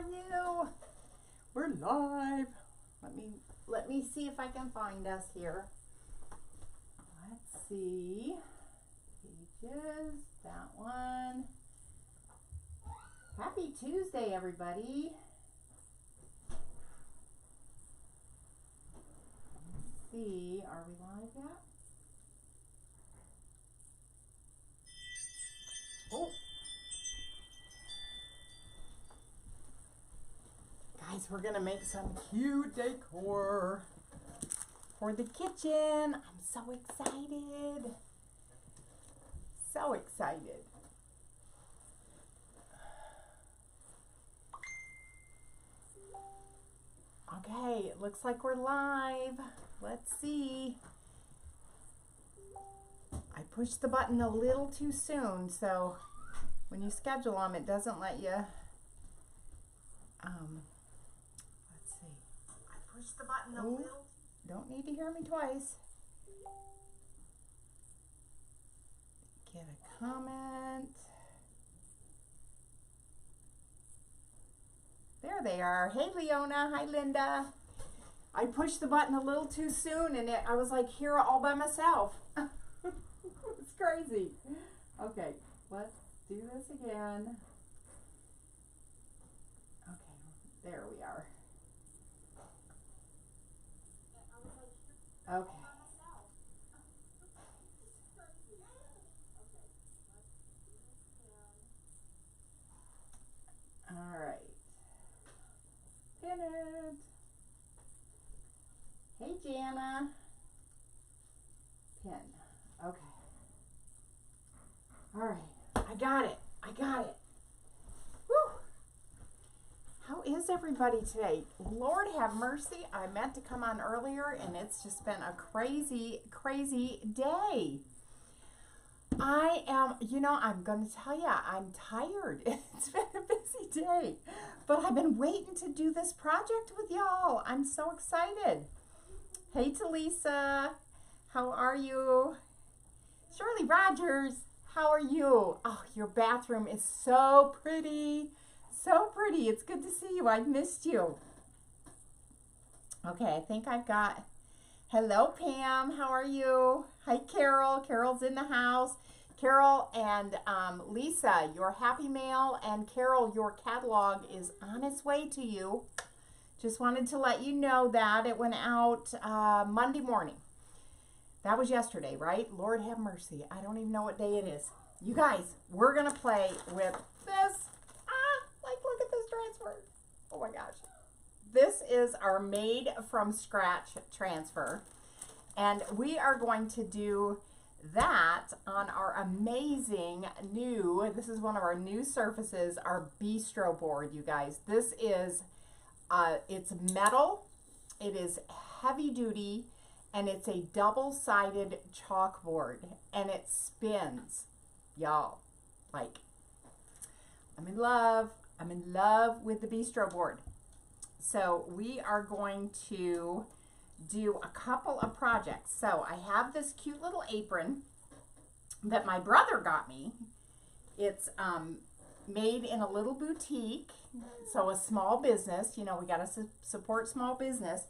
are you? We're live. Let me see if I can find us here. Let's see. Pages, that one. Happy Tuesday, everybody. Let's see, are we live yet? Oh. Guys, we're gonna make some cute decor for the kitchen. I'm so excited. So excited. Okay, it looks like we're live. Let's see. I pushed the button a little too soon, so when you schedule them, it doesn't let you. Let's see. I pushed the button a little. Don't need to hear me twice. Get a comment. There they are. Hey, Leona. Hi, Linda. I pushed the button a little too soon, and I was like here all by myself. It's crazy. Okay, let's do this again. Okay, there we are. Okay. All right. Pin it. Hey, Jana. Pin. Okay. All right. I got it. I got it. Woo! How is everybody today? Lord have mercy. I meant to come on earlier, and it's just been a crazy, crazy day. I am, I'm going to tell you, I'm tired. It's been a busy day, but I've been waiting to do this project with y'all. I'm so excited. Hey, Talisa, how are you? Shirley Rogers, how are you? Oh, your bathroom is so pretty. So pretty. It's good to see you. I've missed you. Okay, I think I've got... Hello, Pam. How are you? Hi, Carol. Carol's in the house. Carol and Lisa, your Happy Mail, and Carol, your catalog is on its way to you. Just wanted to let you know that. It went out Monday morning. That was yesterday, right? Lord have mercy. I don't even know what day it is. You guys, we're going to play with this. Look at this transfer. Oh, my gosh. This is our made from scratch transfer, and we are going to do that on our amazing new, this is one of our new surfaces, our bistro board, you guys. This is, it's metal, it is heavy duty, and it's a double-sided chalkboard, and it spins, y'all. Like, I'm in love with the bistro board. So we are going to do a couple of projects. So I have this cute little apron that my brother got me. It's made in a little boutique, so a small business. We got to support small business,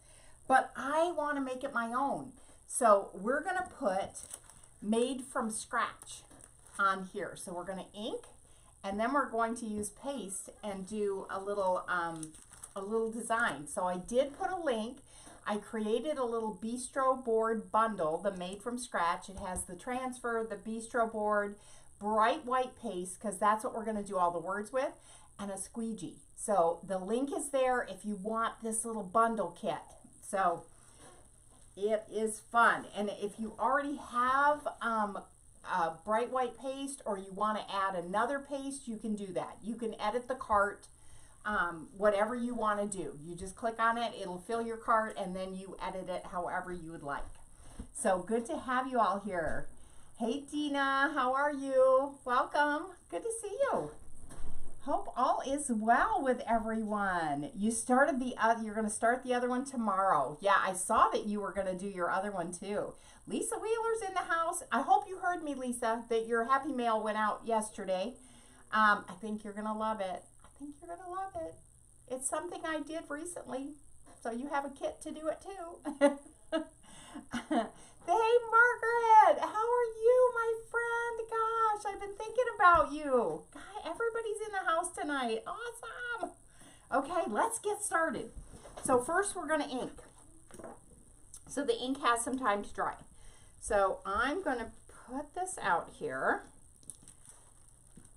but I want to make it my own. So we're going to put made from scratch on here. So we're going to ink, and then we're going to use paste and do a little design. So I did put a link. I created a little bistro board bundle, the made from scratch. It has the transfer, the bistro board, bright white paste, because that's what we're going to do all the words with, and a squeegee. So the link is there if you want this little bundle kit. So it is fun. And if you already have bright white paste, or you want to add another paste, you can do that. You can edit the cart. Whatever you want to do. You just click on it, it'll fill your cart, and then you edit it however you would like. So good to have you all here. Hey, Dina, how are you? Welcome. Good to see you. Hope all is well with everyone. You started you're going to start the other one tomorrow. Yeah, I saw that you were going to do your other one too. Lisa Wheeler's in the house. I hope you heard me, Lisa, that your Happy Mail went out yesterday. I think you're going to love it. I think you're going to love it. It's something I did recently, so you have a kit to do it too. Hey, Margaret, how are you, my friend? Gosh, I've been thinking about you. God, everybody's in the house tonight. Awesome. Okay, let's get started. So first we're going to ink. So the ink has some time to dry. So I'm going to put this out here.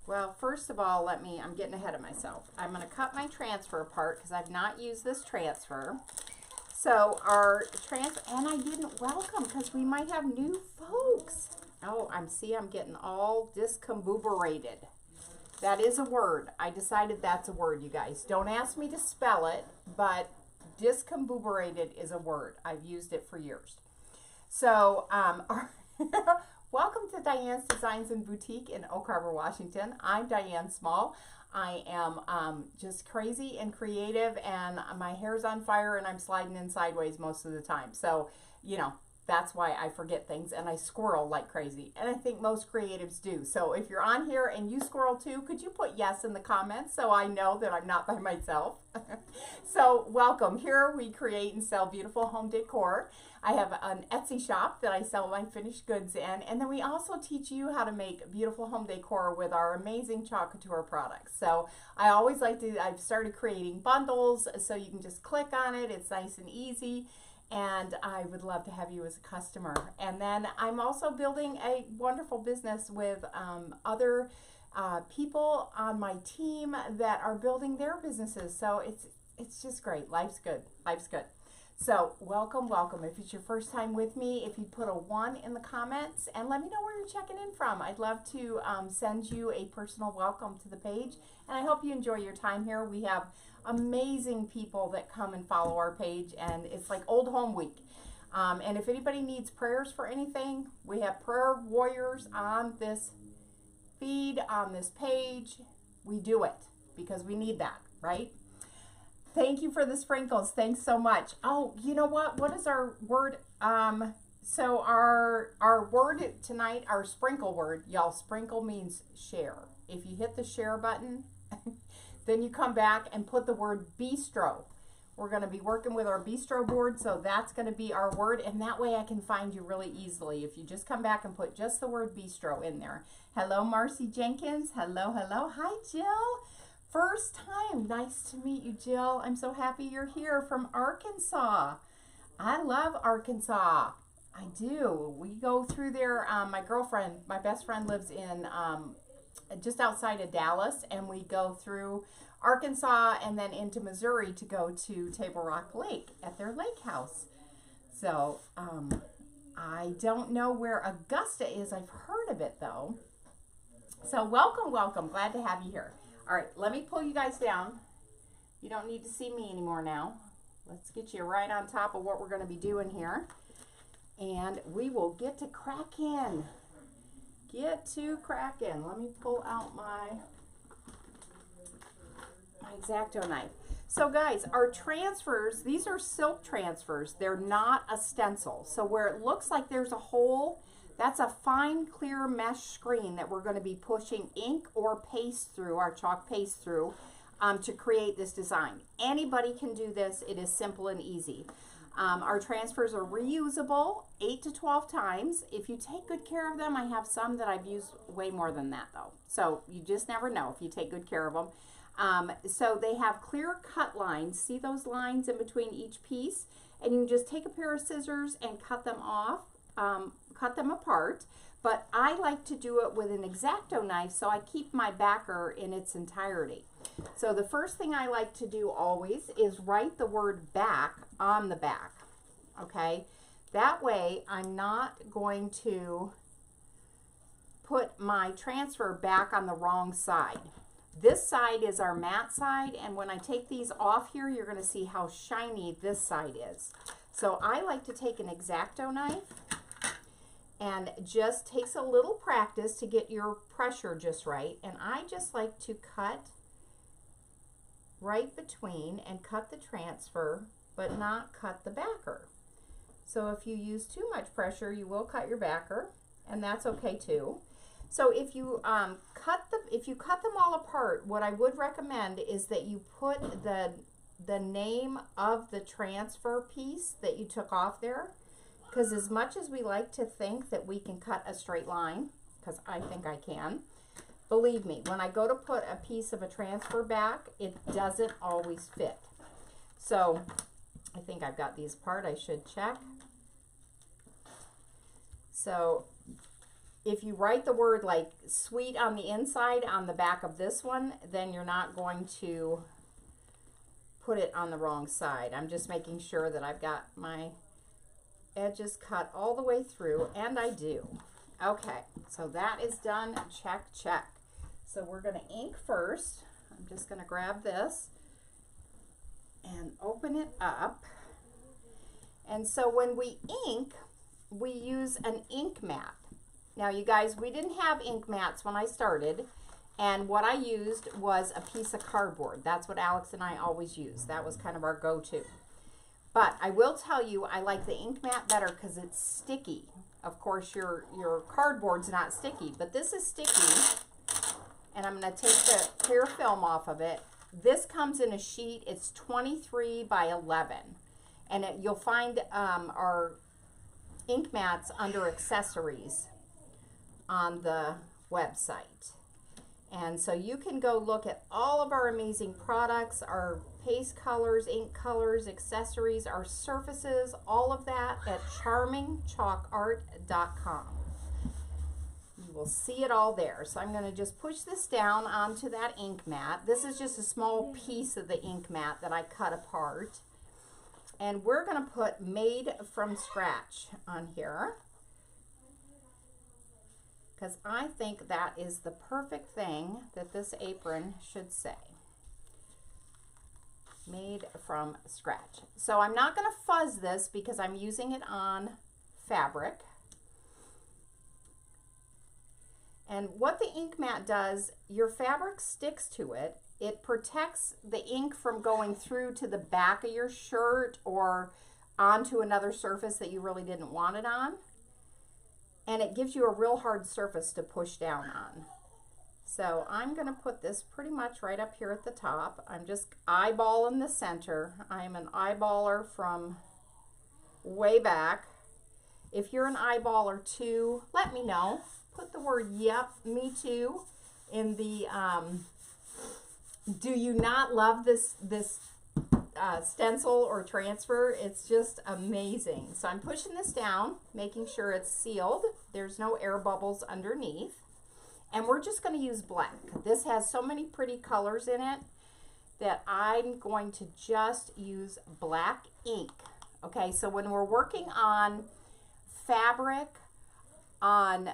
Well, first of all, I'm getting ahead of myself. I'm going to cut my transfer apart because I've not used this transfer. So our transfer, and I didn't welcome because we might have new folks. Oh, I'm getting all discombobulated. That is a word. I decided that's a word, you guys. Don't ask me to spell it, but discombobulated is a word. I've used it for years. So, welcome to Diane's Designs and Boutique in Oak Harbor, Washington. I'm Diane Small. I am just crazy and creative, and my hair's on fire, and I'm sliding in sideways most of the time. So, you know, that's why I forget things, and I squirrel like crazy. And I think most creatives do. So if you're on here and you squirrel too, could you put yes in the comments so I know that I'm not by myself? So welcome. Here we create and sell beautiful home decor. I have an Etsy shop that I sell my finished goods in, and then we also teach you how to make beautiful home decor with our amazing Couture products. So I always I've started creating bundles so you can just click on it. It's nice and easy. And I would love to have you as a customer. And then I'm also building a wonderful business with other people on my team that are building their businesses. So it's just great. Life's good. Life's good. So welcome, welcome. If it's your first time with me, if you put a 1 in the comments and let me know where you're checking in from. I'd love to send you a personal welcome to the page. And I hope you enjoy your time here. We have amazing people that come and follow our page, and it's like Old Home Week. And if anybody needs prayers for anything, we have prayer warriors on this feed, on this page. We do it because we need that, right? Thank you for the sprinkles. Thanks so much. Oh, you know what? What is our word? So our word tonight, our sprinkle word, y'all, sprinkle means share. If you hit the share button, then you come back and put the word bistro. We're going to be working with our bistro board, so that's going to be our word, and that way I can find you really easily if you just come back and put just the word bistro in there. Hello, Marcy Jenkins. Hello, hello. Hi, Jill. First time. Nice to meet you, Jill. I'm so happy you're here from Arkansas. I love Arkansas. I do. We go through there. My best friend lives in just outside of Dallas, and we go through Arkansas and then into Missouri to go to Table Rock Lake at their lake house. So I don't know where Augusta is. I've heard of it though. So welcome, welcome. Glad to have you here. All right, let me pull you guys down. You don't need to see me anymore now. Let's get you right on top of what we're going to be doing here, and we will get to cracking. Get to cracking. Let me pull out my X-Acto knife. So guys, our transfers, these are silk transfers. They're not a stencil. So where it looks like there's a hole, that's a fine clear mesh screen that we're going to be pushing ink or paste through, our chalk paste through, to create this design. Anybody can do this. It is simple and easy. Our transfers are reusable 8 to 12 times. If you take good care of them, I have some that I've used way more than that though. So you just never know if you take good care of them. So they have clear cut lines. See those lines in between each piece? And you can just take a pair of scissors and cut them off, cut them apart. But I like to do it with an X-Acto knife so I keep my backer in its entirety. So the first thing I like to do always is write the word back on the back, okay? That way I'm not going to put my transfer back on the wrong side. This side is our matte side, and when I take these off here, you're going to see how shiny this side is. So I like to take an X-Acto knife, and just takes a little practice to get your pressure just right. And I just like to cut right between and cut the transfer, but not cut the backer. So if you use too much pressure, you will cut your backer, and that's okay too. So if you cut them all apart, what I would recommend is that you put the the name of the transfer piece that you took off there, because as much as we like to think that we can cut a straight line, because I think I can, believe me, when I go to put a piece of a transfer back, it doesn't always fit. So I think I've got these apart. I should check. So if you write the word like sweet on the inside on the back of this one, then you're not going to put it on the wrong side. I'm just making sure that I've got my edges cut all the way through, and I do. Okay, so that is done. Check, check. So we're going to ink first. I'm just going to grab this and open it up. And so when we ink, we use an ink mat. Now you guys, we didn't have ink mats when I started, and what I used was a piece of cardboard. That's what Alex and I always use. That was kind of our go-to. But I will tell you, I like the ink mat better because it's sticky. Of course, your cardboard's not sticky, but this is sticky. And I'm going to take the clear film off of it. This comes in a sheet. It's 23 by 11. And you'll find our ink mats under accessories on the website. And so you can go look at all of our amazing products, our paste colors, ink colors, accessories, our surfaces, all of that at charmingchalkart.com. You will see it all there. So I'm going to just push this down onto that ink mat. This is just a small piece of the ink mat that I cut apart. And we're going to put made from scratch on here, because I think that is the perfect thing that this apron should say. Made from scratch. So I'm not going to fuzz this because I'm using it on fabric. And what the ink mat does, your fabric sticks to it. It protects the ink from going through to the back of your shirt or onto another surface that you really didn't want it on. And it gives you a real hard surface to push down on. So I'm going to put this pretty much right up here at the top. I'm just eyeballing the center. I'm an eyeballer from way back. If you're an eyeballer too, let me know. Put the word "yep, me too" in the do you not love this stencil or transfer? It's just amazing. So I'm pushing this down, making sure it's sealed. There's no air bubbles underneath. And we're just going to use black. This has so many pretty colors in it that I'm going to just use black ink. Okay, so when we're working on fabric, on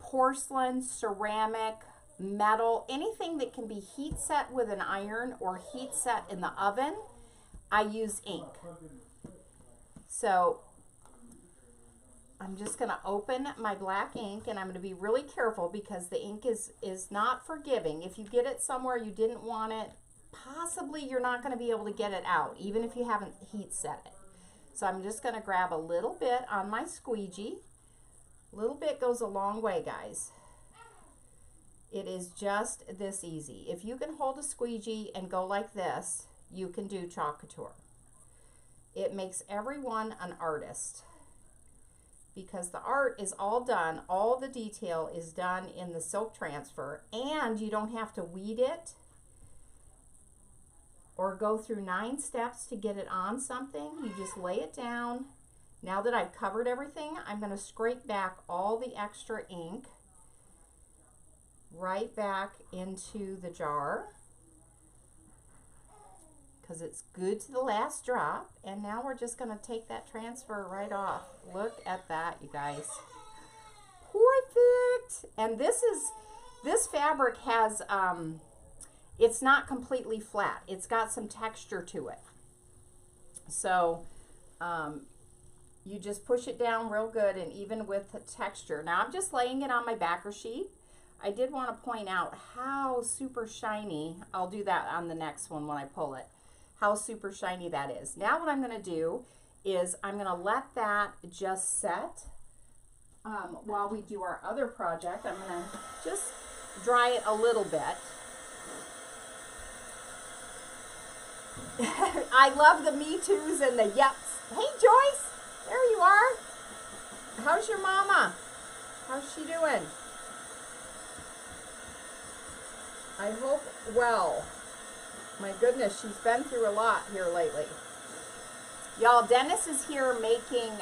porcelain, ceramic, metal, anything that can be heat set with an iron or heat set in the oven, I use ink. So I'm just going to open my black ink, and I'm going to be really careful because the ink is not forgiving. If you get it somewhere you didn't want it, possibly you're not going to be able to get it out, even if you haven't heat set it. So I'm just going to grab a little bit on my squeegee. A little bit goes a long way, guys. It is just this easy. If you can hold a squeegee and go like this, you can do Chalk Couture. It makes everyone an artist because the art is all done, all the detail is done in the silk transfer, and you don't have to weed it or go through 9 steps to get it on something. You just lay it down. Now that I've covered everything, I'm going to scrape back all the extra ink right back into the jar because it's good to the last drop. And now we're just going to take that transfer right off. Look at that, you guys. Perfect. And this fabric has it's not completely flat. It's got some texture to it. So you just push it down real good and even with the texture. Now I'm just laying it on my backer sheet. I did want to point out how super shiny, I'll do that on the next one when I pull it, how super shiny that is. Now what I'm going to do is I'm going to let that just set while we do our other project. I'm going to just dry it a little bit. I love the Me Too's and the yups. Hey, Joyce, there you are. How's your mama? How's she doing? I hope well. My goodness, she's been through a lot here lately. Y'all, Dennis is here making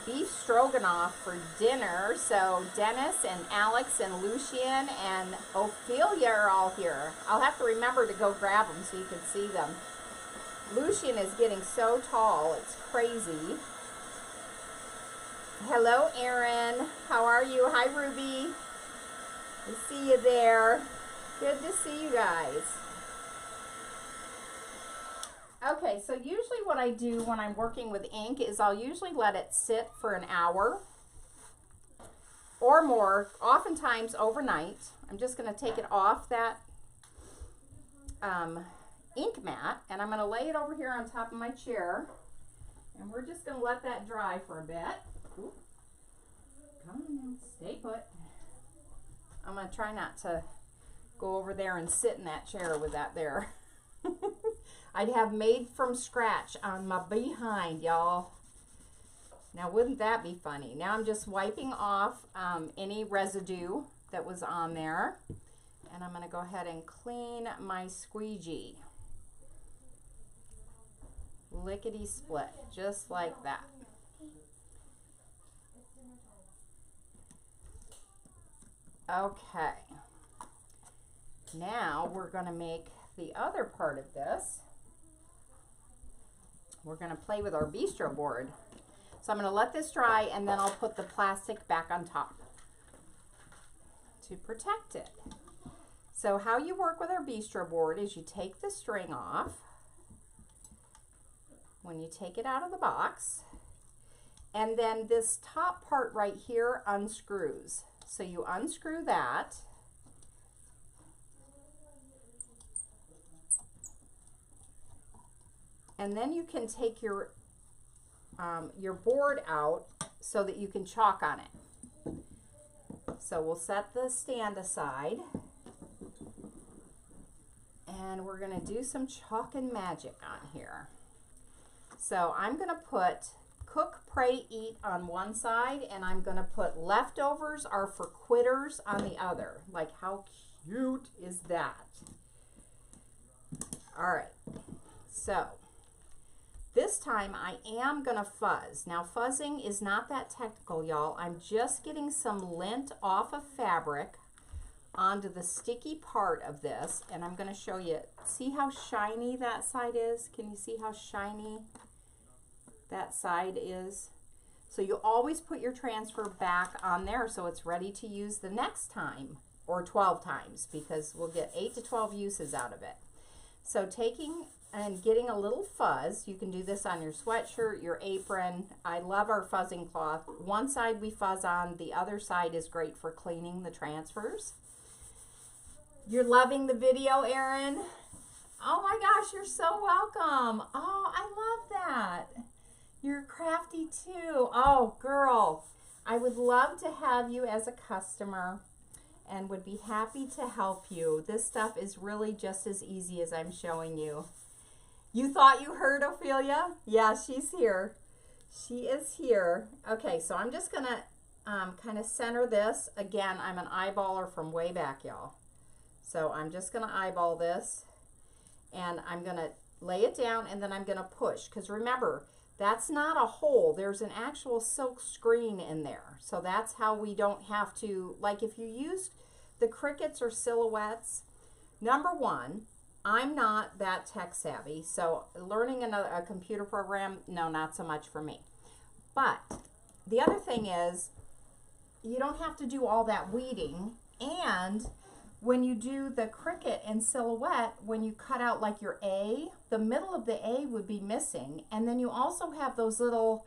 beef stroganoff for dinner. So Dennis and Alex and Lucien and Ophelia are all here. I'll have to remember to go grab them so you can see them. Lucien is getting so tall, it's crazy. Hello, Erin. How are you? Hi, Ruby. I see you there. Good to see you guys. Okay, so usually what I do when I'm working with ink is I'll usually let it sit for an hour or more, oftentimes overnight. I'm just going to take it off that ink mat, and I'm going to lay it over here on top of my chair, and we're just going to let that dry for a bit. Ooh. Come on now, stay put. I'm going to try not to go over there and sit in that chair with that there. I'd have made from scratch on my behind, y'all. Now, wouldn't that be funny? Now I'm just wiping off any residue that was on there. And I'm going to go ahead and clean my squeegee. Lickety split, just like that. Okay. Now we're going to make the other part of this. We're going to play with our bistro board. So I'm going to let this dry, and then I'll put the plastic back on top to protect it. So how you work with our bistro board is you take the string off when you take it out of the box, and then this top part right here unscrews. So you unscrew that, and then you can take your board out so that you can chalk on it. So we'll set the stand aside, and we're going to do some chalk and magic on here. So I'm going to put Cook, Pray, Eat on one side, and I'm going to put Leftovers Are for Quitters on the other. Like, how cute is that? All right, so this time I am going to fuzz. Now, fuzzing is not that technical, y'all. I'm just getting some lint off of fabric onto the sticky part of this, and I'm going to show you. See how shiny that side is? Can you see how shiny that side is? So you always put your transfer back on there so it's ready to use the next time, or 12 times, because we'll get 8 to 12 uses out of it. So taking and getting a little fuzz, you can do this on your sweatshirt, your apron. I love our fuzzing cloth. One side we fuzz on, the other side is great for cleaning the transfers. You're loving the video, Erin? Oh my gosh, you're so welcome. Oh, I love that. You're crafty too. Oh, girl, I would love to have you as a customer and would be happy to help you. This stuff is really just as easy as I'm showing you. You thought you heard Ophelia? Yeah, she's here. She is here. Okay, so I'm just gonna kind of center this. Again, I'm an eyeballer from way back, y'all. So I'm just gonna eyeball this, and I'm gonna lay it down, and then I'm gonna push, because remember, that's not a hole. There's an actual silk screen in there. So that's how we don't have to, like if you use the Cricuts or Silhouettes, number one, I'm not that tech savvy. So learning a computer program, no, not so much for me. But the other thing is, you don't have to do all that weeding. And when you do the Cricut and Silhouette, when you cut out like your A, the middle of the A would be missing. And then you also have those little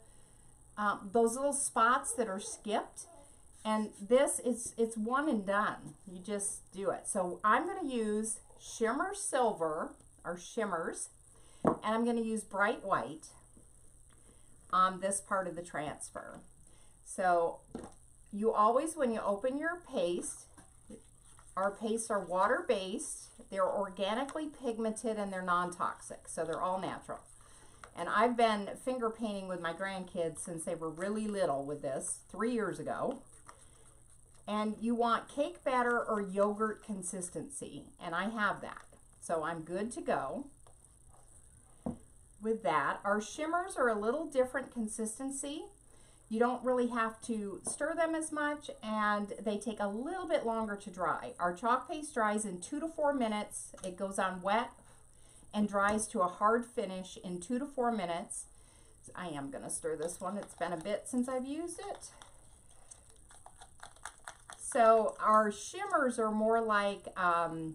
spots that are skipped. And this is, it's one and done. You just do it. So I'm going to use Shimmer Silver, or Shimmers, and I'm going to use Bright White on this part of the transfer. So you always, when you open your paste, our pastes are water-based, they're organically pigmented, and they're non-toxic, so they're all natural. And I've been finger painting with my grandkids since they were really little with this, 3 years ago. And you want cake batter or yogurt consistency, and I have that. So I'm good to go with that. Our shimmers are a little different consistency. You don't really have to stir them as much, and they take a little bit longer to dry. Our chalk paste dries in 2 to 4 minutes. It goes on wet and dries to a hard finish in 2 to 4 minutes. I am going to stir this one. It's been a bit since I've used it. So our shimmers are more like, kind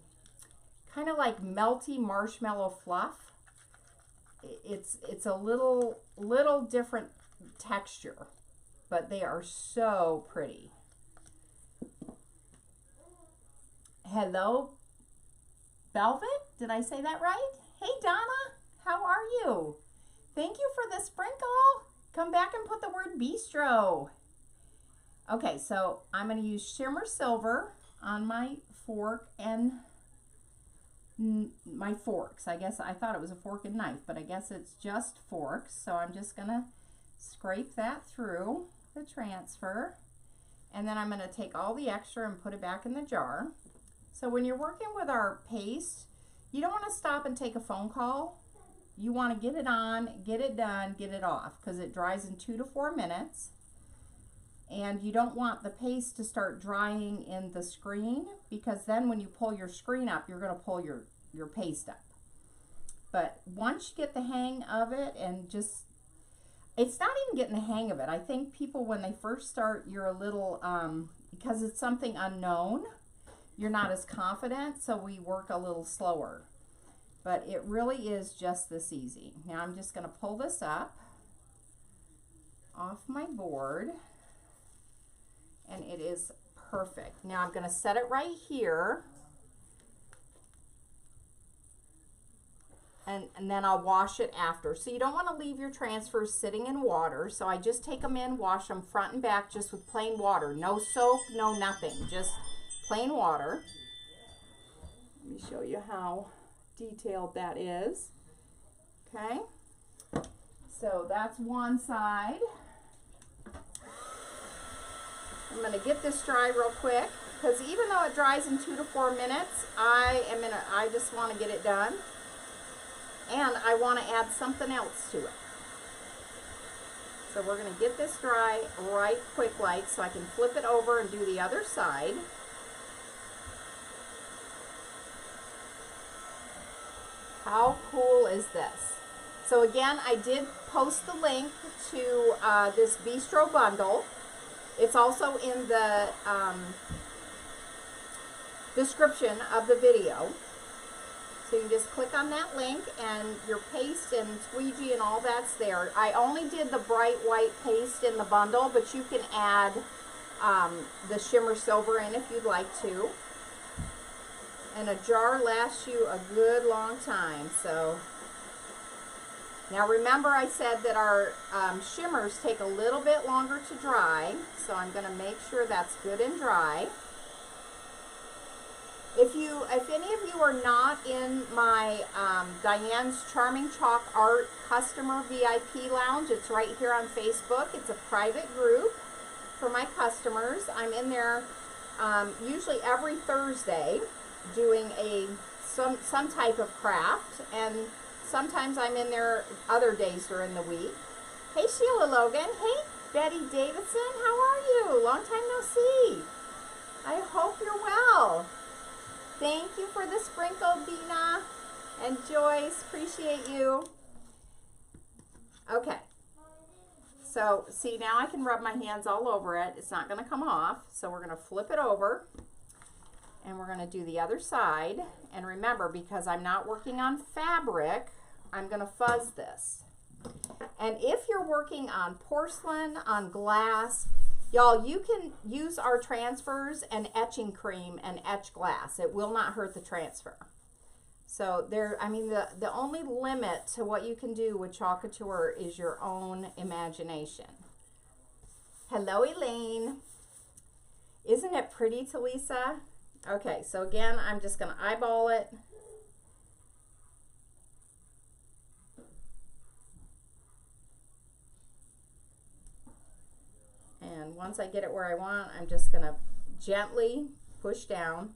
of like melty marshmallow fluff. It's a little different texture, but they are so pretty. Hello, Velvet? Did I say that right? Hey, Donna, how are you? Thank you for the sprinkle. Come back and put the word bistro. Okay, so I'm going to use shimmer silver on my fork and my forks. I guess I thought it was a fork and knife, but I guess it's just forks. So I'm just going to scrape that through the transfer, and then I'm going to take all the extra and put it back in the jar. So when you're working with our paste, you don't want to stop and take a phone call. You want to get it on, get it done, get it off, because it dries in 2 to 4 minutes. And you don't want the paste to start drying in the screen, because then when you pull your screen up, you're going to pull your paste up. But once you get the hang of it, and just, it's not even getting the hang of it. I think people, when they first start, you're a little, because it's something unknown, you're not as confident, so we work a little slower. But it really is just this easy. Now I'm just going to pull this up off my board, and it is perfect. Now I'm going to set it right here, and then I'll wash it after. So you don't want to leave your transfers sitting in water, so I just take them in, wash them front and back just with plain water. No soap, no nothing, just plain water. Let me show you how detailed that is. Okay, so that's one side. I'm going to get this dry real quick, because even though it dries in 2 to 4 minutes, I just want to get it done, and I want to add something else to it. So we're going to get this dry right quick like, so I can flip it over and do the other side. How cool is this? So again, I did post the link to this Bistro bundle. It's also in the description of the video. So you can just click on that link, and your paste and squeegee and all that's there. I only did the bright white paste in the bundle, but you can add the shimmer silver in if you'd like to. And a jar lasts you a good long time. So now remember, I said that our shimmers take a little bit longer to dry, so I'm going to make sure that's good and dry. If any of you are not in my Diane's Charming Chalk Art Customer VIP Lounge, it's right here on Facebook. It's a private group for my customers. I'm in there usually every Thursday doing some type of craft, and sometimes I'm in there other days during the week. Hey, Sheila Logan. Hey, Betty Davidson. How are you? Long time no see. I hope you're well. Thank you for the sprinkle, Dina and Joyce. Appreciate you. Okay. So, see, now I can rub my hands all over it. It's not going to come off. So we're going to flip it over, and we're going to do the other side. And remember, because I'm not working on fabric, I'm going to fuzz this. And if you're working on porcelain, on glass, y'all, you can use our transfers and etching cream and etch glass. It will not hurt the transfer. So the only limit to what you can do with Chalk Couture is your own imagination. Hello, Elaine. Isn't it pretty, Talisa? Okay, so again, I'm just going to eyeball it. And once I get it where I want, I'm just going to gently push down.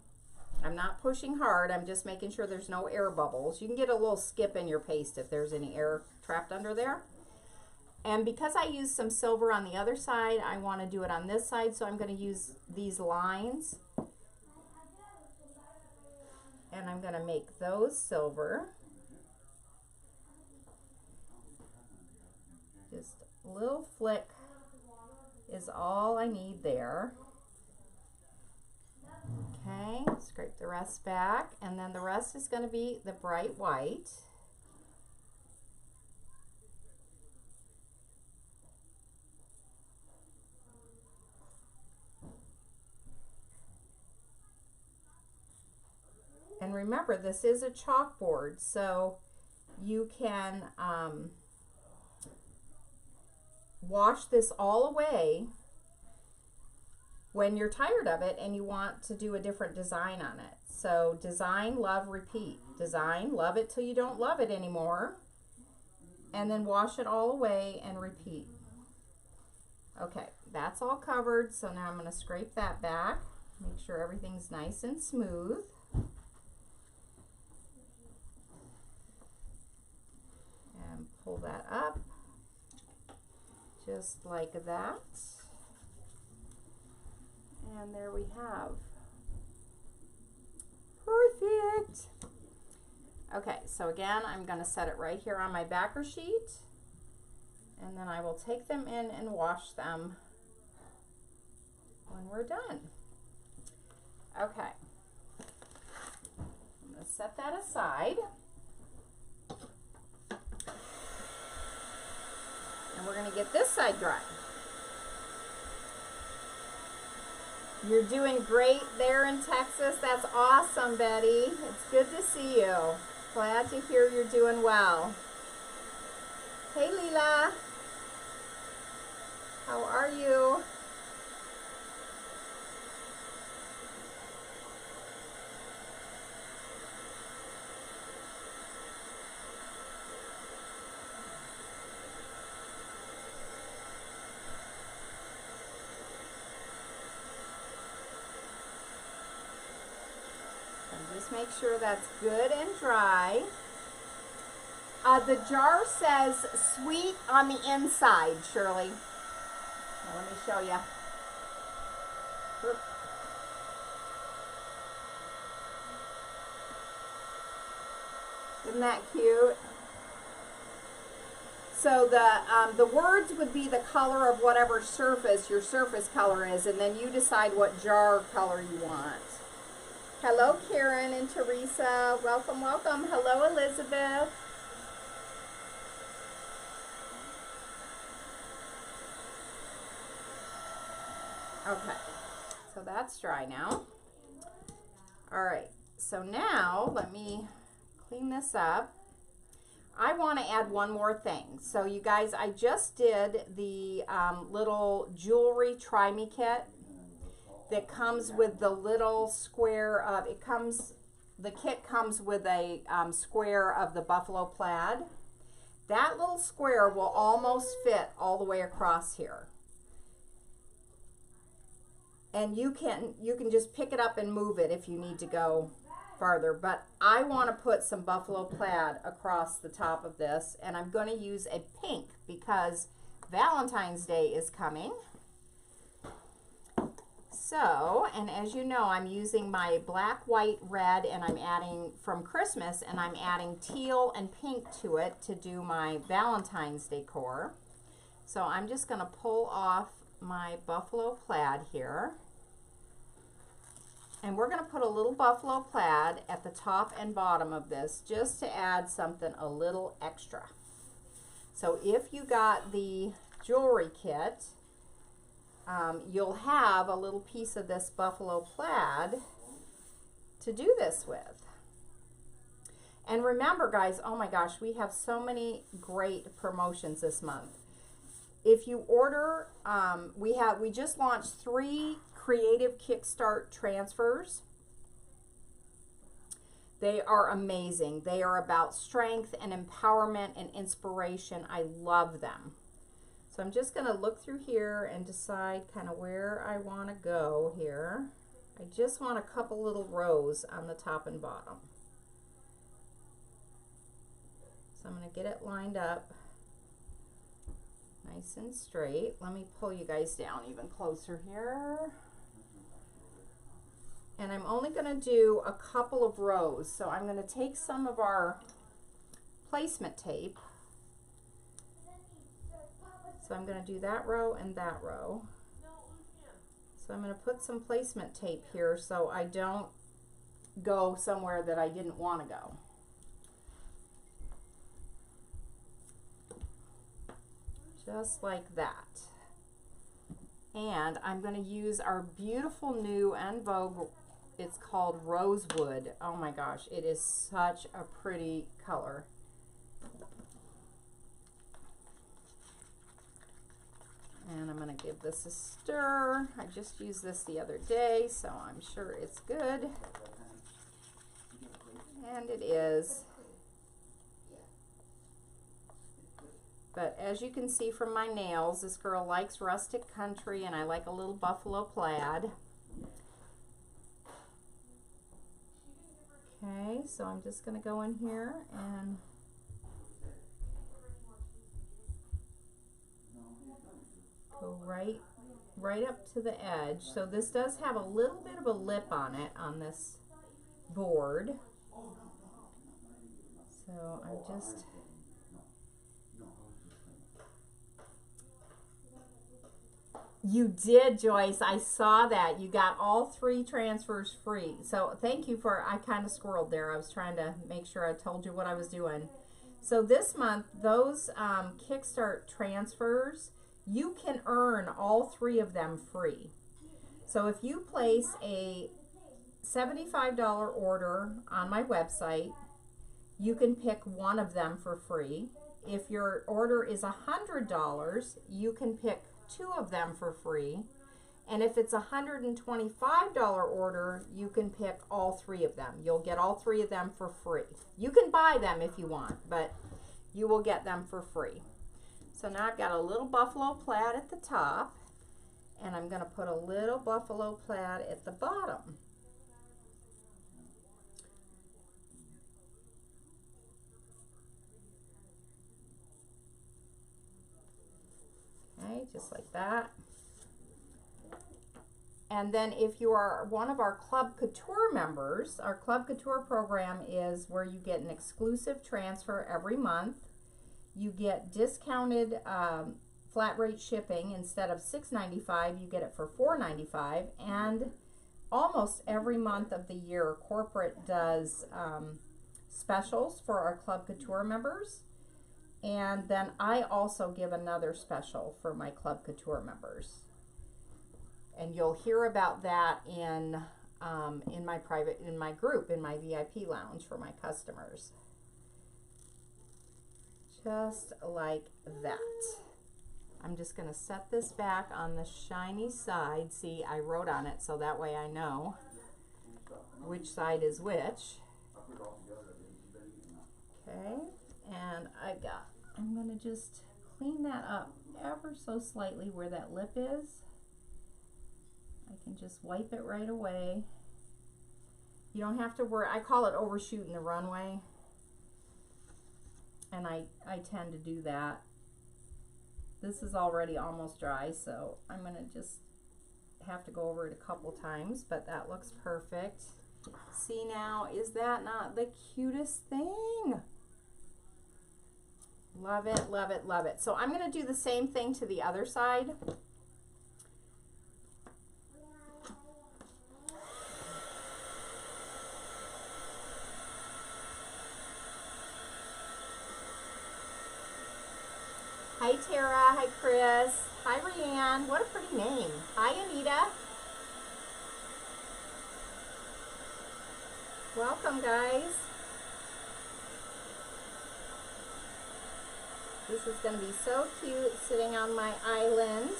I'm not pushing hard, I'm just making sure there's no air bubbles. You can get a little skip in your paste if there's any air trapped under there. And because I used some silver on the other side, I want to do it on this side, so I'm going to use these lines. And I'm going to make those silver. Just a little flick is all I need there. Okay, scrape the rest back, and then the rest is going to be the bright white. And remember, this is a chalkboard, so you can wash this all away when you're tired of it and you want to do a different design on it. So design, love, repeat. Design, love it till you don't love it anymore, and then wash it all away and repeat. Okay, that's all covered, so now I'm going to scrape that back, make sure everything's nice and smooth. And pull that up, just like that. And there we have. Perfect. Okay, so again, I'm going to set it right here on my backer sheet. And then I will take them in and wash them when we're done. Okay. I'm going to set that aside. And we're going to get this side dry. You're doing great there in Texas. That's awesome, Betty. It's good to see you. Glad to hear you're doing well. Hey, Leela. How are you? Just make sure that's good and dry. The jar says sweet on the inside, Shirley. Now, let me show you. Isn't that cute? So the words would be the color of whatever surface your surface color is, and then you decide what jar color you want. Hello, Karen and Teresa. Welcome, welcome. Hello, Elizabeth. Okay, so that's dry now. All right, so now let me clean this up. I want to add one more thing. So you guys, I just did the little jewelry Try Me kit that comes with the little square of, the kit comes with a square of the buffalo plaid. That little square will almost fit all the way across here. And you can just pick it up and move it if you need to go farther. But I want to put some buffalo plaid across the top of this, and I'm going to use a pink because Valentine's Day is coming. So, and as you know, I'm using my black, white, red, and I'm adding from Christmas, and I'm adding teal and pink to it to do my Valentine's decor. So I'm just going to pull off my buffalo plaid here. And we're going to put a little buffalo plaid at the top and bottom of this just to add something a little extra. So if you got the jewelry kit, you'll have a little piece of this buffalo plaid to do this with. And remember, guys, oh my gosh, we have so many great promotions this month. If you order, we just launched 3 creative Kickstart transfers. They are amazing. They are about strength and empowerment and inspiration. I love them. So I'm just going to look through here and decide kind of where I want to go here. I just want a couple little rows on the top and bottom. So I'm going to get it lined up nice and straight. Let me pull you guys down even closer here. And I'm only going to do a couple of rows. So I'm going to take some of our placement tape. So I'm going to do that row and that row. So I'm going to put some placement tape here so I don't go somewhere that I didn't want to go. Just like that. And I'm going to use our beautiful new en vogue, it's called Rosewood. Oh my gosh, it is such a pretty color. And I'm going to give this a stir. I just used this the other day, so I'm sure it's good. And it is. But as you can see from my nails, this girl likes rustic country, and I like a little buffalo plaid. Okay, so I'm just going to go in here and go right up to the edge. So this does have a little bit of a lip on it on this board. So I'm just You did, Joyce. I saw that. You got all 3 transfers free. So thank you for, I kind of squirreled there. I was trying to make sure I told you what I was doing. So this month, those Kickstart transfers, you can earn all 3 of them free. So if you place a $75 order on my website, you can pick one of them for free. If your order is $100, you can pick 2 of them for free. And if it's a $125 order, you can pick all 3 of them. You'll get all 3 of them for free. You can buy them if you want, but you will get them for free. So now I've got a little buffalo plaid at the top, and I'm going to put a little buffalo plaid at the bottom. Okay, just like that. And then if you are one of our Club Couture members, our Club Couture program is where you get an exclusive transfer every month. You get discounted flat rate shipping. Instead of $6.95, you get it for $4.95. And almost every month of the year, corporate does specials for our Club Couture members. And then I also give another special for my Club Couture members. And you'll hear about that in my group, in my VIP lounge for my customers. Just like that. I'm just going to set this back on the shiny side. See, I wrote on it so that way I know which side is which. Okay, and I'm going to just clean that up ever so slightly where that lip is. I can just wipe it right away. You don't have to worry. I call it overshooting the runway. And I tend to do that. This is already almost dry, so I'm going to just have to go over it a couple times, but that looks perfect. See now, is that not the cutest thing? Love it, love it, love it. So I'm going to do the same thing to the other side. Hi Tara, hi Chris, hi Rianne, what a pretty name. Hi Anita. Welcome guys. This is going to be so cute sitting on my island.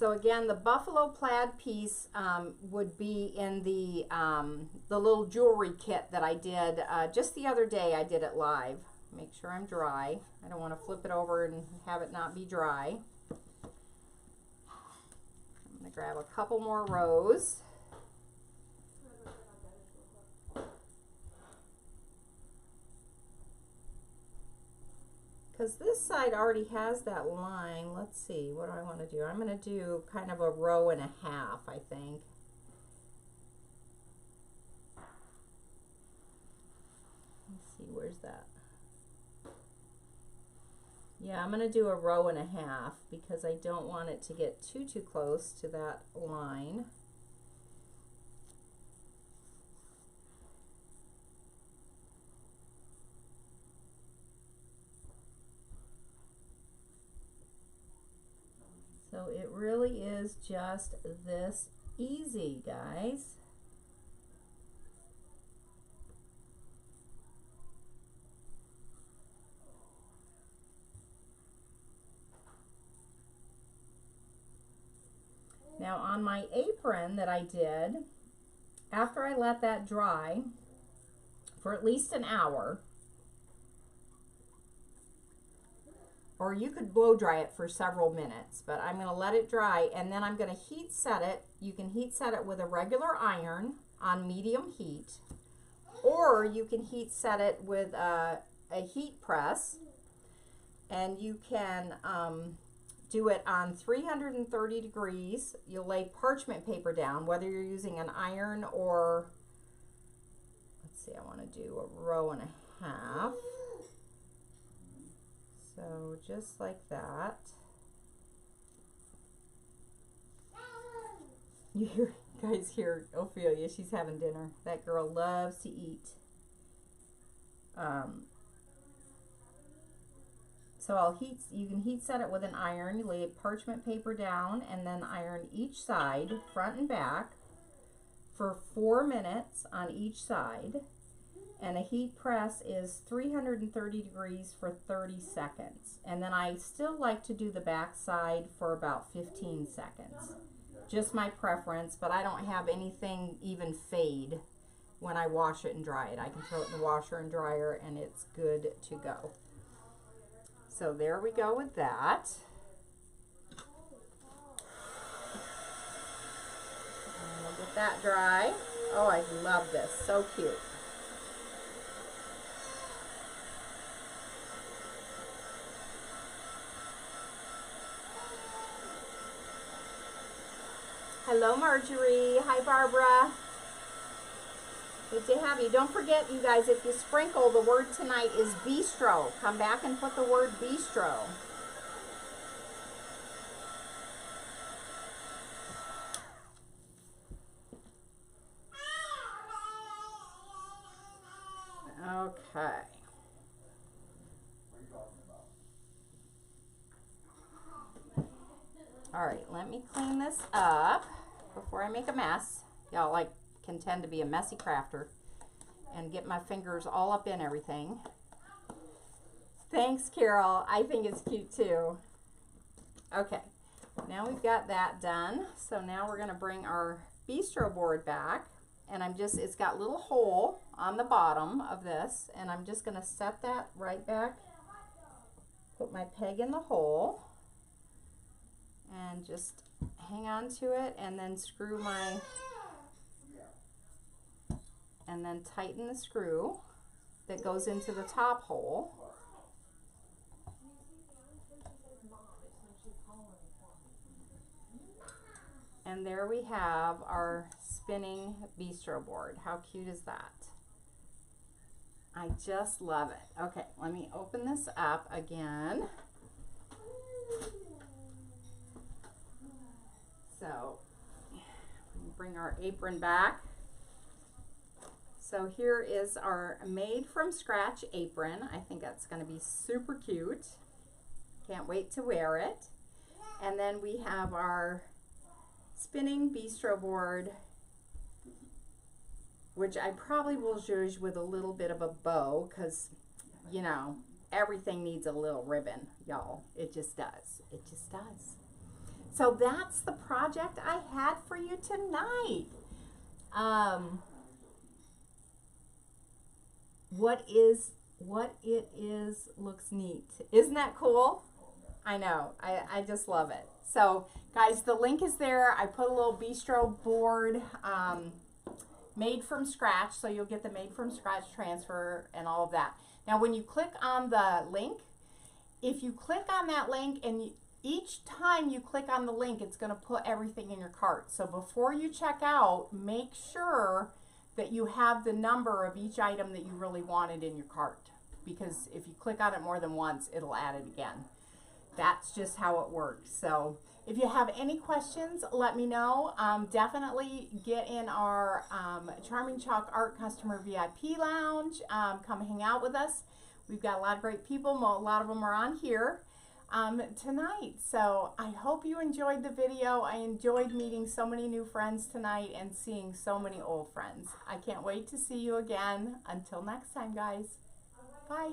So again, the buffalo plaid piece would be in the little jewelry kit that I did just the other day. I did it live. Make sure I'm dry. I don't want to flip it over and have it not be dry. I'm going to grab a couple more rows. Because this side already has that line. Let's see, what do I want to do? I'm going to do kind of a row and a half, I think. Let's see, where's that? Yeah, I'm going to do a row and a half because I don't want it to get too close to that line. So it really is just this easy, guys. Now on my apron that I did, after I let that dry for at least an hour, or you could blow dry it for several minutes, but I'm going to let it dry and then I'm going to heat set it. You can heat set it with a regular iron on medium heat, or you can heat set it with a heat press, and you can do it on 330 degrees. You'll lay parchment paper down, whether you're using an iron or, let's see, I want to do a row and a half. So just like that. You guys hear Ophelia, she's having dinner. That girl loves to eat. So you can heat set it with an iron. You lay parchment paper down and then iron each side, front and back, for 4 minutes on each side. And a heat press is 330 degrees for 30 seconds. And then I still like to do the back side for about 15 seconds. Just my preference, but I don't have anything even fade when I wash it and dry it. I can throw it in the washer and dryer and it's good to go. So there we go with that. And we'll get that dry. Oh, I love this. So cute. Hello, Marjorie. Hi, Barbara. Good to have you. Don't forget, you guys, if you sprinkle, the word tonight is bistro. Come back and put the word bistro. Okay. All right, let me clean this up before I make a mess. Y'all can tend to be a messy crafter and get my fingers all up in everything. Thanks, Carol. I think it's cute too. Okay, now we've got that done. So now we're gonna bring our bistro board back, and it's got a little hole on the bottom of this, and I'm just gonna set that right back, put my peg in the hole, and just hang on to it, and then and then tighten the screw that goes into the top hole. And there we have our spinning bistro board. How cute is that? I just love it. Okay, let me open this up again. So, bring our apron back. So here is our made from scratch apron. I think that's going to be super cute. Can't wait to wear it. And then we have our spinning bistro board, which I probably will zhuzh with a little bit of a bow, because, you know, everything needs a little ribbon, y'all. It just does. It just does. So that's the project I had for you tonight. What it is looks neat. Isn't that cool? I know. I just love it. So guys, the link is there. I put a little bistro board made from scratch, so you'll get the made from scratch transfer and all of that. Now when you click on the link, if you click on that link and each time you click on the link, it's going to put everything in your cart. So before you check out, make sure that you have the number of each item that you really wanted in your cart, because if you click on it more than once, it'll add it again. That's just how it works. So if you have any questions, let me know. Definitely get in our Charming Chalk Art Customer VIP Lounge. Come hang out with us. We've got a lot of great people. A lot of them are on here tonight. So I hope you enjoyed the video. I enjoyed meeting so many new friends tonight and seeing so many old friends. I can't wait to see you again. Until next time, guys. Bye.